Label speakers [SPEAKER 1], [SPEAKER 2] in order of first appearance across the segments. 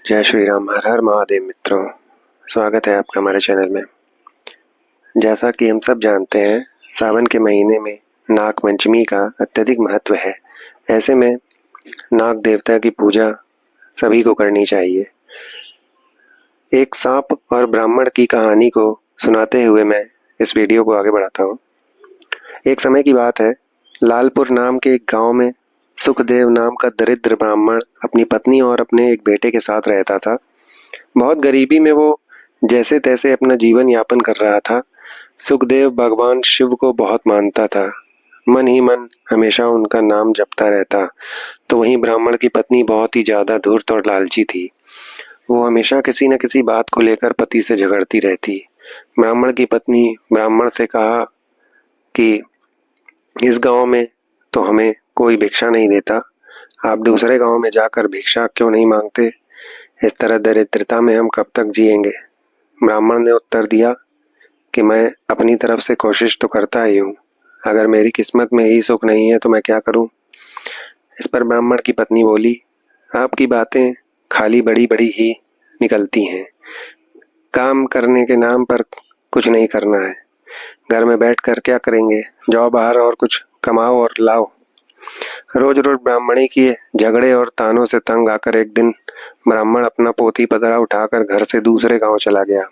[SPEAKER 1] जय श्री राम। हर हर महादेव। मित्रों, स्वागत है आपका हमारे चैनल में। जैसा कि हम सब जानते हैं, सावन के महीने में नाग पंचमी का अत्यधिक महत्व है। ऐसे में नाग देवता की पूजा सभी को करनी चाहिए। एक सांप और ब्राह्मण की कहानी को सुनाते हुए मैं इस वीडियो को आगे बढ़ाता हूँ। एक समय की बात है, लालपुर नाम के एक गांव में सुखदेव नाम का दरिद्र ब्राह्मण अपनी पत्नी और अपने एक बेटे के साथ रहता था। बहुत गरीबी में वो जैसे तैसे अपना जीवन यापन कर रहा था। सुखदेव भगवान शिव को बहुत मानता था, मन ही मन हमेशा उनका नाम जपता रहता। तो वहीं ब्राह्मण की पत्नी बहुत ही ज्यादा धूर्त और लालची थी। वो हमेशा किसी न किसी बात को लेकर पति से झगड़ती रहती। ब्राह्मण की पत्नी ब्राह्मण से कहा कि इस गांव में तो हमें कोई भिक्षा नहीं देता, आप दूसरे गांव में जाकर भिक्षा क्यों नहीं मांगते? इस तरह दरिद्रता में हम कब तक जिएंगे? ब्राह्मण ने उत्तर दिया कि मैं अपनी तरफ से कोशिश तो करता ही हूँ, अगर मेरी किस्मत में ही सुख नहीं है तो मैं क्या करूँ? इस पर ब्राह्मण की पत्नी बोली, आपकी बातें खाली बड़ी बड़ी ही निकलती हैं, काम करने के नाम पर कुछ नहीं करना है। घर में बैठ कर क्या करेंगे? जाओ बाहर और कुछ कमाओ और लाओ। रोज रोज ब्राह्मणी के झगड़े और तानों से तंग आकर एक दिन ब्राह्मण अपना पोथी पतरा उठाकर घर से दूसरे गांव चला गया।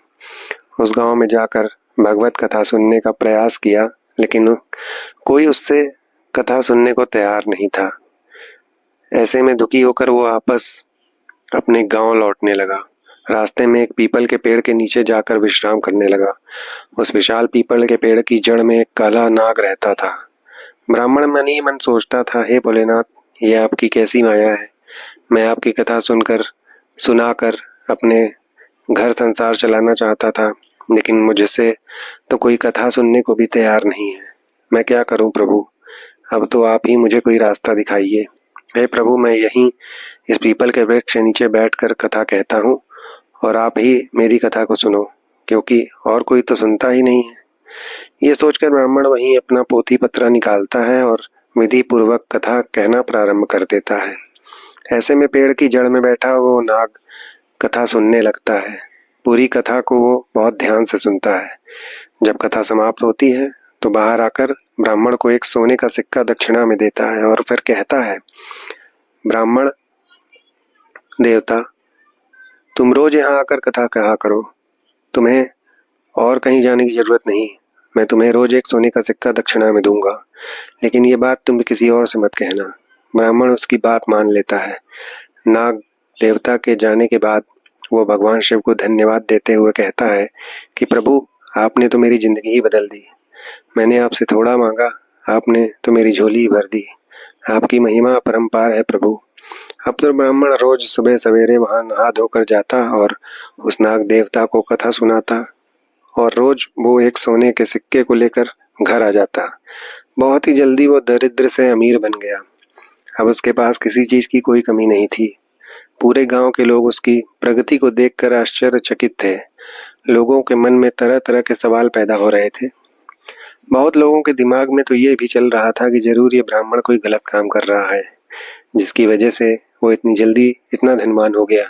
[SPEAKER 1] उस गांव में जाकर भगवत कथा सुनने का प्रयास किया, लेकिन कोई उससे कथा सुनने को तैयार नहीं था। ऐसे में दुखी होकर वो वापस अपने गांव लौटने लगा। रास्ते में एक पीपल के पेड़ के नीचे जाकर विश्राम करने लगा। उस विशाल पीपल के पेड़ की जड़ में एक काला नाग रहता था। ब्राह्मण मन ही मन सोचता था, हे भोलेनाथ, ये आपकी कैसी माया है? मैं आपकी कथा सुनाकर अपने घर संसार चलाना चाहता था, लेकिन मुझसे तो कोई कथा सुनने को भी तैयार नहीं है। मैं क्या करूं प्रभु? अब तो आप ही मुझे कोई रास्ता दिखाइए। हे प्रभु, मैं यहीं इस पीपल के वृक्ष के नीचे बैठकर कथा कहता हूँ और आप ही मेरी कथा को सुनो, क्योंकि और कोई तो सुनता ही नहीं है। ये सोचकर ब्राह्मण वहीं अपना पोथी पत्रा निकालता है और विधि पूर्वक कथा कहना प्रारंभ कर देता है। ऐसे में पेड़ की जड़ में बैठा वो नाग कथा सुनने लगता है। पूरी कथा को वो बहुत ध्यान से सुनता है। जब कथा समाप्त होती है तो बाहर आकर ब्राह्मण को एक सोने का सिक्का दक्षिणा में देता है और फिर कहता है, ब्राह्मण देवता, तुम रोज यहाँ आकर कथा कहा करो, तुम्हें और कहीं जाने की जरूरत नहीं। मैं तुम्हें रोज एक सोने का सिक्का दक्षिणा में दूंगा, लेकिन ये बात तुम किसी और से मत कहना। ब्राह्मण उसकी बात मान लेता है। नाग देवता के जाने के बाद वो भगवान शिव को धन्यवाद देते हुए कहता है कि प्रभु, आपने तो मेरी जिंदगी ही बदल दी। मैंने आपसे थोड़ा मांगा, आपने तो मेरी झोली ही भर दी। आपकी महिमा अपरंपार है प्रभु। अब तो ब्राह्मण रोज सुबह सवेरे वहां नहा धोकर जाता और उस नाग देवता को कथा सुनाता और रोज वो एक सोने के सिक्के को लेकर घर आ जाता। बहुत ही जल्दी वो दरिद्र से अमीर बन गया। अब उसके पास किसी चीज की कोई कमी नहीं थी। पूरे गांव के लोग उसकी प्रगति को देखकर आश्चर्यचकित थे। लोगों के मन में तरह तरह के सवाल पैदा हो रहे थे। बहुत लोगों के दिमाग में तो ये भी चल रहा था कि जरूर ये ब्राह्मण कोई गलत काम कर रहा है, जिसकी वजह से वो इतनी जल्दी इतना धनवान हो गया।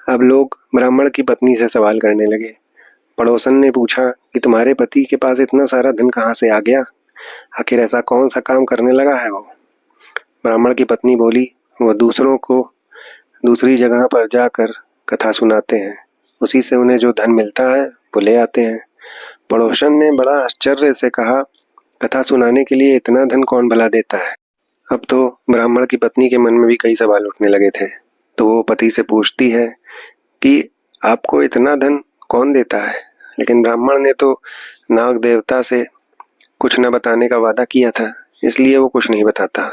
[SPEAKER 1] अब लोग ब्राह्मण की पत्नी से सवाल करने लगे। पड़ोसन ने पूछा कि तुम्हारे पति के पास इतना सारा धन कहाँ से आ गया? आखिर ऐसा कौन सा काम करने लगा है वो? ब्राह्मण की पत्नी बोली, वो दूसरों को दूसरी जगह पर जाकर कथा सुनाते हैं, उसी से उन्हें जो धन मिलता है वो ले आते हैं। पड़ोसन ने बड़ा आश्चर्य से कहा, कथा सुनाने के लिए इतना धन कौन भला देता है? अब तो ब्राह्मण की पत्नी के मन में भी कई सवाल उठने लगे थे। तो वो पति से पूछती है कि आपको इतना धन कौन देता है? लेकिन ब्राह्मण ने तो नाग देवता से कुछ न बताने का वादा किया था, इसलिए वो कुछ नहीं बताता।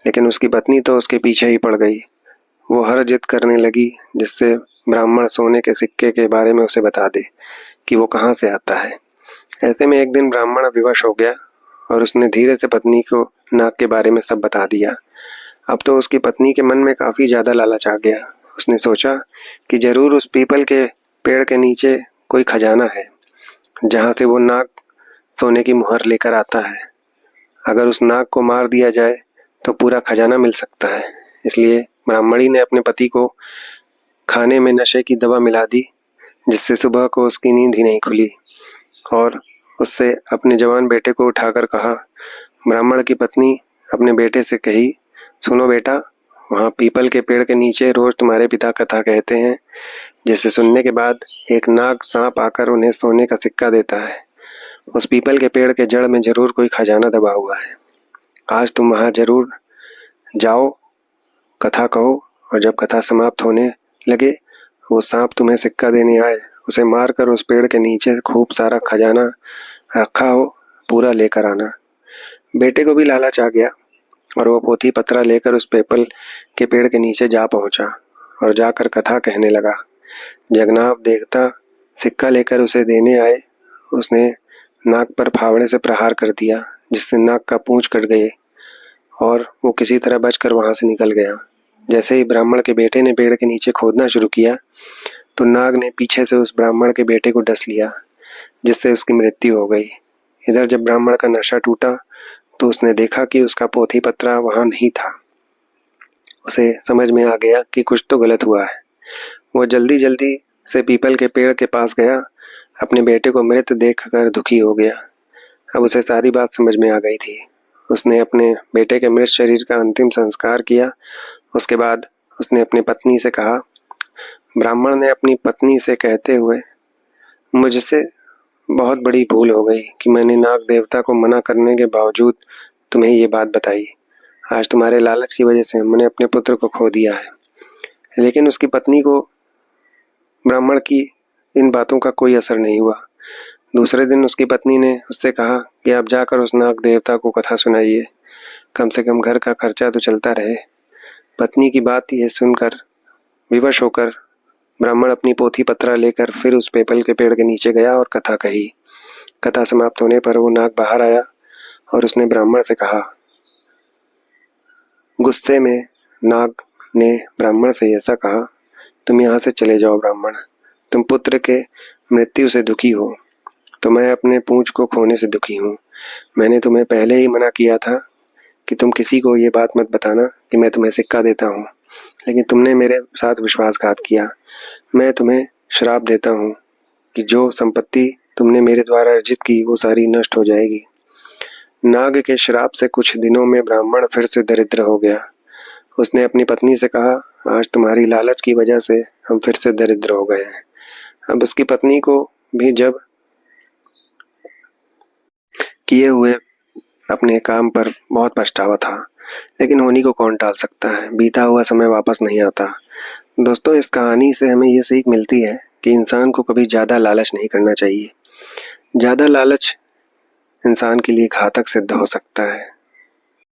[SPEAKER 1] लेकिन उसकी पत्नी तो उसके पीछे ही पड़ गई। वो हर जिद करने लगी जिससे ब्राह्मण सोने के सिक्के के बारे में उसे बता दे कि वो कहाँ से आता है। ऐसे में एक दिन ब्राह्मण विवश हो गया और उसने धीरे से पत्नी को नाग के बारे में सब बता दिया। अब तो उसकी पत्नी के मन में काफी ज्यादा लालच आ गया। उसने सोचा कि जरूर उस पीपल के पेड़ के नीचे कोई खजाना है, जहाँ से वो नाग सोने की मुहर लेकर आता है। अगर उस नाग को मार दिया जाए तो पूरा खजाना मिल सकता है। इसलिए ब्राह्मणी ने अपने पति को खाने में नशे की दवा मिला दी, जिससे सुबह को उसकी नींद ही नहीं खुली। और उससे अपने जवान बेटे को उठाकर कहा। ब्राह्मण की पत्नी अपने बेटे से कही, सुनो बेटा, वहाँ पीपल के पेड़ के नीचे रोज तुम्हारे पिता कथा कहते हैं, जिसे सुनने के बाद एक नाग सांप आकर उन्हें सोने का सिक्का देता है। उस पीपल के पेड़ के जड़ में जरूर कोई खजाना दबा हुआ है। आज तुम वहाँ जरूर जाओ, कथा कहो, और जब कथा समाप्त होने लगे वो सांप तुम्हें सिक्का देने आए, उसे मारकर उस पेड़ के नीचे खूब सारा खजाना रखा हो पूरा लेकर आना। बेटे को भी लालच आ गया और वो पोथी पत्रा लेकर उस पीपल के पेड़ के नीचे जा पहुंचा और जाकर कथा कहने लगा। जगन्नाथ देवता सिक्का लेकर उसे देने आए। उसने नाक पर फावड़े से प्रहार कर दिया, जिससे नाक का पूंछ कट गई और वो किसी तरह बचकर वहां से निकल गया। जैसे ही ब्राह्मण के बेटे ने पेड़ के नीचे खोदना शुरू किया तो नाग ने पीछे से उस ब्राह्मण के बेटे को डस लिया, जिससे उसकी मृत्यु हो गई। इधर जब ब्राह्मण का नशा टूटा तो उसने देखा कि उसका पोथी पत्रा वहां नहीं था। उसे समझ में आ गया कि कुछ तो गलत हुआ है। वो जल्दी जल्दी से पीपल के पेड़ के पास गया। अपने बेटे को मृत देखकर दुखी हो गया। अब उसे सारी बात समझ में आ गई थी। उसने अपने बेटे के मृत शरीर का अंतिम संस्कार किया। उसके बाद उसने अपनी पत्नी से कहा। ब्राह्मण ने अपनी पत्नी से कहते हुए, मुझसे बहुत बड़ी भूल हो गई कि मैंने नाग देवता को मना करने के बावजूद तुम्हें ये बात बताई। आज तुम्हारे लालच की वजह से मैंने अपने पुत्र को खो दिया है। लेकिन उसकी पत्नी को ब्राह्मण की इन बातों का कोई असर नहीं हुआ। दूसरे दिन उसकी पत्नी ने उससे कहा कि आप जाकर उस नाग देवता को कथा सुनाइए, कम से कम घर का खर्चा तो चलता रहे। पत्नी की बात ये सुनकर विवश होकर ब्राह्मण अपनी पोथी पत्रा लेकर फिर उस पीपल के पेड़ के नीचे गया और कथा कही। कथा समाप्त होने पर वो नाग बाहर आया और उसने ब्राह्मण से कहा। गुस्से में नाग ने ब्राह्मण से ऐसा कहा, तुम यहाँ से चले जाओ ब्राह्मण, तुम पुत्र के मृत्यु से दुखी हो तो मैं अपने पूंछ को खोने से दुखी हूँ। मैंने तुम्हें पहले ही मना किया था कि तुम किसी को ये बात मत बताना कि मैं तुम्हें सिक्का देता हूँ, लेकिन तुमने मेरे साथ विश्वासघात किया। मैं तुम्हें श्राप देता हूँ कि जो संपत्ति तुमने मेरे द्वारा अर्जित की वो सारी नष्ट हो जाएगी। नाग के श्राप से कुछ दिनों में ब्राह्मण फिर से दरिद्र हो गया। उसने अपनी पत्नी से कहा, आज तुम्हारी लालच की वजह से हम फिर से दरिद्र हो गए हैं। अब उसकी पत्नी को भी जब किए हुए अपने काम पर बहुत पछतावा था, लेकिन होनी को कौन टाल सकता है। बीता हुआ समय वापस नहीं आता। दोस्तों, इस कहानी से हमें ये सीख मिलती है कि इंसान को कभी ज़्यादा लालच नहीं करना चाहिए। ज़्यादा लालच इंसान के लिए घातक सिद्ध हो सकता है।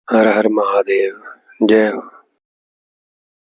[SPEAKER 1] हर हर महादेव। जय हो।